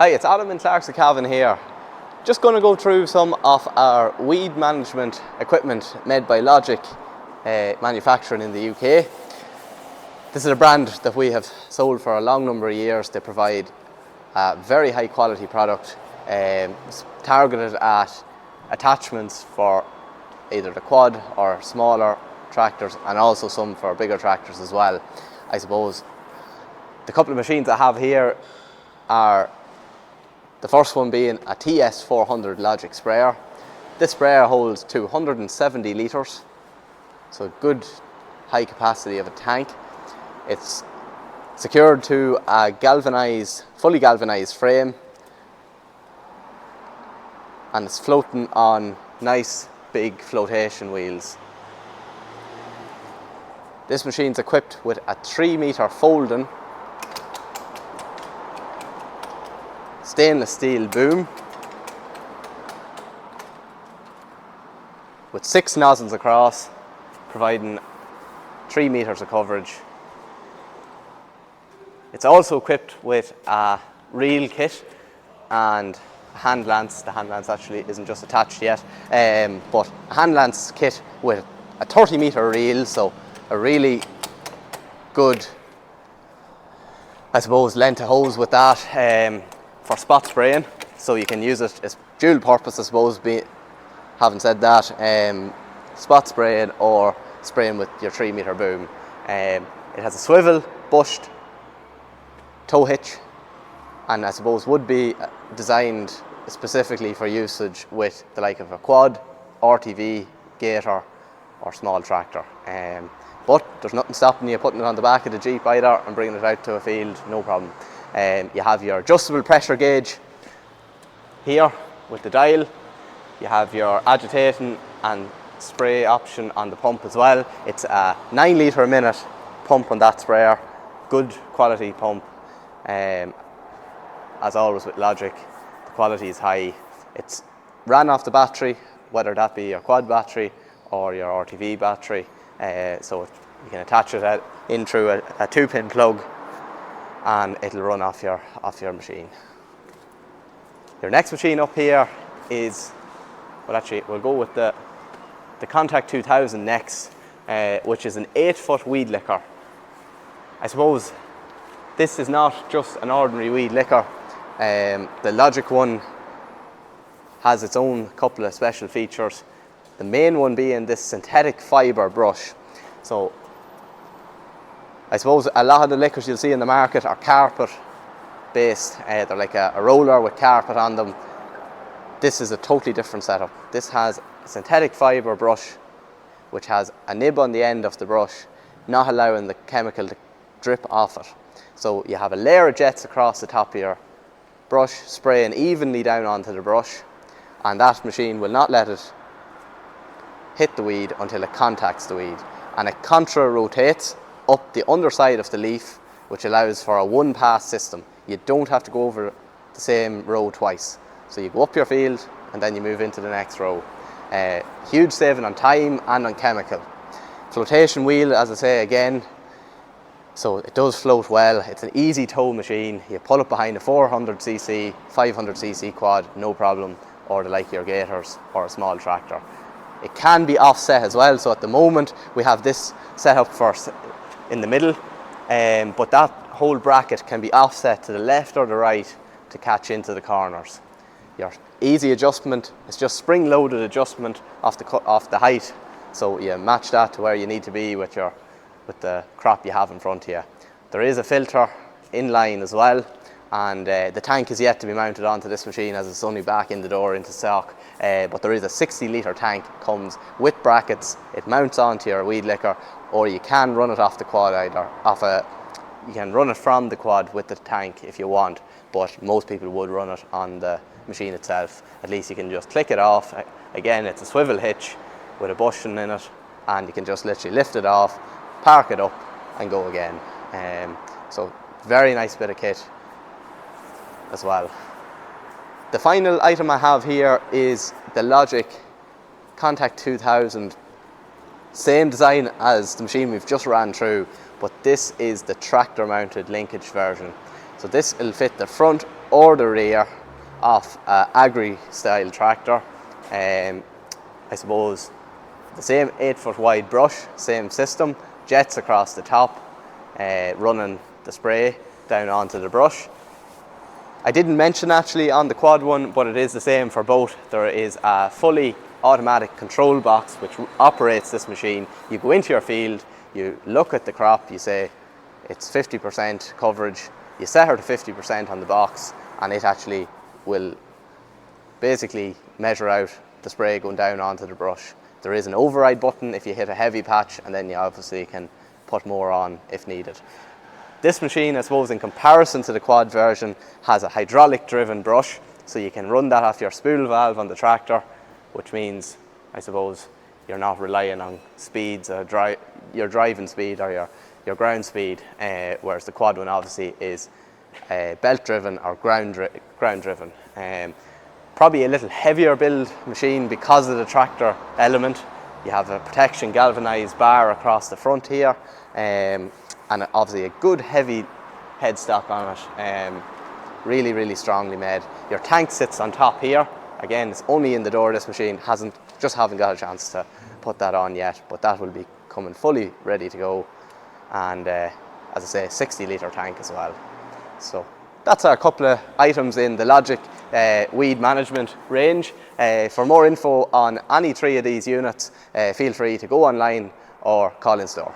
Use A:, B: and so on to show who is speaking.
A: Hi, it's Adam and Clark's Cavan here. Just going to go through some of our weed management equipment made by Logic manufacturing in the UK. This is a brand that we have sold for a long number of years. They provide a very high quality product targeted at attachments for either the quad or smaller tractors, and also some for bigger tractors as well. I suppose the couple of machines I have here are the first one being a TS400 Logic sprayer. This sprayer holds 270 litres, so a good high capacity of a tank. It's secured to a fully galvanised frame, and it's floating on nice big flotation wheels. This machine's equipped with a 3-metre folding stainless steel boom with 6 nozzles across, providing 3 metres of coverage. It's also equipped with a reel kit and a hand lance. The hand lance actually isn't just attached yet, but a hand lance kit with a 30-metre reel, so a really good, I suppose, length of hose with that. For spot spraying, so you can use it as dual purpose, I suppose. Having said that, spot spraying or spraying with your 3-metre boom. It has a swivel bushed tow hitch, and I suppose would be designed specifically for usage with the like of a quad, RTV, gator or small tractor. But there's nothing stopping you putting it on the back of the Jeep either and bringing it out to a field, no problem. You have your adjustable pressure gauge here with the dial. You have your agitating and spray option on the pump as well. It's a 9 litre a minute pump on that sprayer. Good quality pump. As always with Logic, the quality is high. It's ran off the battery, whether that be your quad battery or your RTV battery. So you can attach it in through a 2-pin plug, and it'll run off your machine. Your next machine up here is, well, actually we'll go with the Contact 2000 next, which is an 8-foot weed licker. I suppose this is not just an ordinary weed licker. The Logic one has its own couple of special features. The main one being this synthetic fibre brush. So I suppose a lot of the liquors you'll see in the market are carpet based. They're like a roller with carpet on them. This is a totally different setup. This has a synthetic fibre brush which has a nib on the end of the brush, not allowing the chemical to drip off it. So you have a layer of jets across the top of your brush, spraying evenly down onto the brush, and that machine will not let it hit the weed until it contacts the weed. And it contra rotates up the underside of the leaf, which allows for a one-pass system. You don't have to go over the same row twice. So you go up your field and then you move into the next row. Huge saving on time and on chemical. Flotation wheel, as I say again, so it does float well. It's an easy tow machine. You pull it behind a 400cc, 500cc quad, no problem, or the like your gators or a small tractor. It can be offset as well, so at the moment we have this set up for in the middle, but that whole bracket can be offset to the left or the right to catch into the corners. Your easy adjustment is just spring-loaded adjustment off the height, so you match that to where you need to be with the crop you have in front of you. There is a filter in line as well, and the tank is yet to be mounted onto this machine as it's only back in the door into stock. But there is a 60-litre tank, comes with brackets. It mounts onto your weed licker, or you can run it off the quad you can run it from the quad with the tank if you want, but most people would run it on the machine itself. At least you can just click it off. Again, it's a swivel hitch with a bushing in it, and you can just literally lift it off, park it up and go again. So very nice bit of kit as well. The final item I have here is the Logic Contact 2000. Same design as the machine we've just ran through, but this is the tractor mounted linkage version. So this will fit the front or the rear of an agri-style tractor. I suppose the same 8-foot wide brush, same system, jets across the top, running the spray down onto the brush. I didn't mention actually on the quad one, but it is the same for both. There is a fully automatic control box which operates this machine. You go into your field, you look at the crop, you say it's 50% coverage, you set her to 50% on the box, and it actually will basically measure out the spray going down onto the brush. There is an override button if you hit a heavy patch, and then you obviously can put more on if needed. This machine, I suppose, in comparison to the quad version, has a hydraulic driven brush, so you can run that off your spool valve on the tractor, which means, I suppose, you're not relying on speeds, your driving speed or your ground speed, whereas the quad one obviously is belt driven or ground driven. Probably a little heavier build machine because of the tractor element. You have a protection galvanized bar across the front here, and obviously a good heavy headstock on it. Really, really strongly made. Your tank sits on top here. Again, it's only in the door. This machine haven't got a chance to put that on yet, but that will be coming fully ready to go. And as I say, 60-litre tank as well. So that's a couple of items in the Logic weed management range. For more info on any 3 of these units, feel free to go online or call in store.